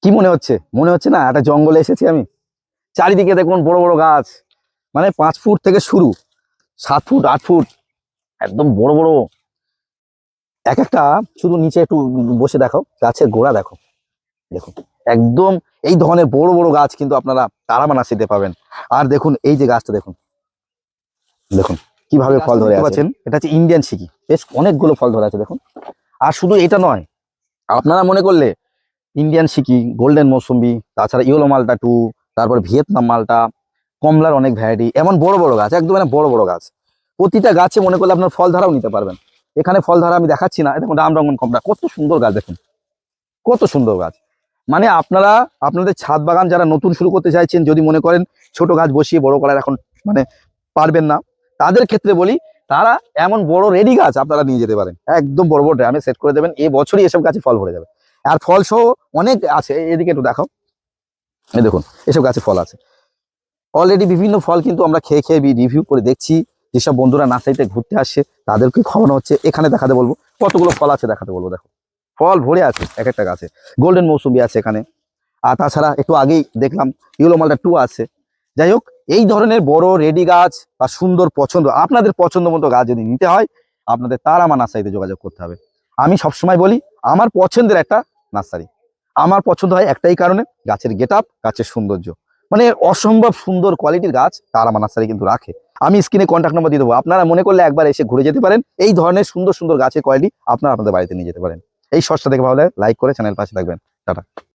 কি মনে হচ্ছে? মনে হচ্ছে না একটা জঙ্গলে এসেছি আমি। চারিদিকে দেখুন বড় বড় গাছ, মানে 5 ফুট থেকে শুরু, 7 ফুট 8 ফুট, একদম বড় বড়। এক একটা, শুধু নিচে একটু বসে দেখো, গাছের গোড়া দেখো, দেখুন একদম এই ধরনের বড় বড় গাছ কিন্তু আপনারা তারামানাসিতে পাবেন। আর দেখুন এই যে গাছটা দেখুন, দেখুন কিভাবে ফল ধরে আছে। এটা হচ্ছে ইন্ডিয়ান সিকি, বেশ অনেকগুলো ফল ধরে আছে দেখুন। আর শুধু এটা নয়, আপনারা মনে করলে ইন্ডিয়ান সিকি, গোল্ডেন মৌসুম্বি, তাছাড়া ইয়েলো মালটা 2, তারপর ভিয়েতনাম মালটা, কমলার অনেক ভ্যারাইটি, এমন বড় বড় গাছ, একদম মানে বড় বড় গাছ। প্রতিটা গাছে মনে করলে আপনার ফল ধারাও নিতে পারবেন। এখানে ফল ধারা আমি দেখাচ্ছি না, দেখুন রামরঙ্গন কমলা, কত সুন্দর গাছ দেখুন, কত সুন্দর গাছ। মানে আপনারা আপনাদের ছাদ বাগান যারা নতুন শুরু করতে চাইছেন, যদি মনে করেন ছোট গাছ বসিয়ে বড় করার এখন মানে পারবেন না, তাদের ক্ষেত্রে বলি, তারা এমন বড় রেডি গাছ আপনারা নিয়ে যেতে পারেন, একদম বড় বড় ড্রামে সেট করে দেবেন, এই বছরই এসব গাছে ফল ভরে যাবে। আর ফল সহ অনেক আছে, এদিকে একটু দেখো, এই দেখুন এসব গাছে ফল আছে অলরেডি। বিভিন্ন ফল কিন্তু আমরা খেয়ে খেয়ে রিভিউ করে দেখছি, যেসব বন্ধুরা নার্সারিতে ঘুরতে আসছে তাদেরকে খাওয়ানো হচ্ছে। এখানে দেখাতে বলবো কতগুলো ফল আছে, দেখাতে বলবো, দেখো ফল ভরে আছে এক একটা গাছে। গোল্ডেন মৌসুমি আছে এখানে, আর তাছাড়া একটু আগেই দেখলাম ইয়েলো মালটা 2 আছে। যাই হোক, এই ধরনের বড় রেডি গাছ বা সুন্দর পছন্দ, আপনাদের পছন্দ মতো গাছ যদি নিতে হয়, আপনাদের তারামা নার্সারিতে যোগাযোগ করতে হবে। আমি সবসময় বলি, আমার পছন্দের একটা নার্সারি, আমার পছন্দ হয় একটাই কারণে, গাছের গেট আপ, গাছের সৌন্দর্য, মানে অসম্ভব সুন্দর কোয়ালিটির গাছ তারামা নার্সারি কিন্তু রাখে। আমি স্ক্রিনে কন্ট্যাক্ট নম্বর দিয়ে দেবো, আপনারা মনে করলে একবার এসে ঘুরে যেতে পারেন। এই ধরনের সুন্দর সুন্দর গাছের কোয়ালিটি আপনারা আপনাদের বাড়িতে নিয়ে যেতে পারেন। এই শর্টসটা দেখে ভালো লাগে লাইক করে চ্যানেল পাশে থাকবেন। টাটা।